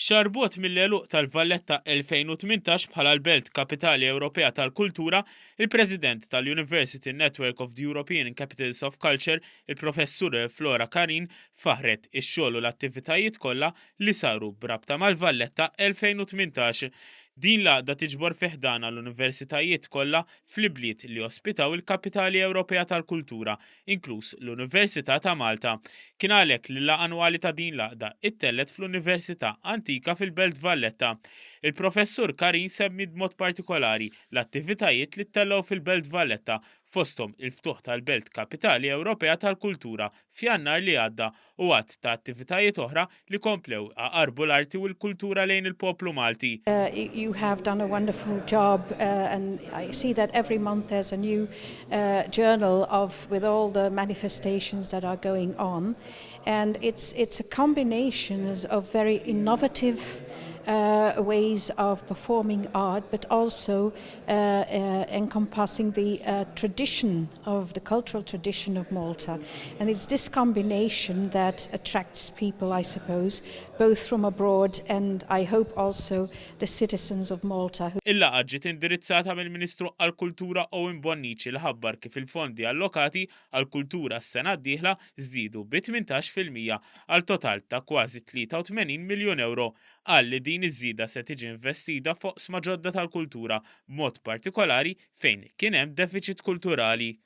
Xarbot mill-għeluq tal-Valletta 2018 bħala l-Belt Kapitali Ewropea tal-Kultura, il-President tal-University Network of the European Capitals of Culture, il-Professur Flora Karin, faħret ix-xogħol u l-attivitajiet kollha li saru brabta mal-Valletta 2018. Din l-għaqda tiġbor fiħdana l-universitajiet kollha fl-ibliet li ospitaw il-Kapitali Ewropea tal-Kultura, inkluż l-Università ta' Malta. Kien għalhekk li l-laqgħa annwali ta' din l-għaqda ittellet fl-Università Antika fil-Belt Valletta. Il-Professur Karin semmi b'mod partikolari l-attivitajiet li ttellaw fil-Belt Valletta fosthom il-ftuħ tal-Belt Kapitali Ewropea tal-Kultura f'Jannar li għadda u għadd ta' attivitajiet oħra li komplew aqarbu l-arti u l-kultura lejn il-poplu Malti. You have done a wonderful job, and I see that every month there's a new journal with all the manifestations that are going on, and it's a combination of very innovative ways of performing art, but also encompassing the tradition of the cultural tradition of Malta. And it's this combination that attracts people, I suppose, both from abroad and I hope also the citizens of Malta. Il-laqgħa ġiet indirizzata mill-Ministru għall-Kultura Owen Bonnici li ħabbar kif il-fondi allokati għall-kultura s-sena d-dieħla żdiedu bi 18% għal total ta' kważi 83 miljun euro. Qal li din iż-żieda se tiġi investita fuq sma ġodda tal-kultura b'mod partikolari fejn kien hemm deficit kulturali.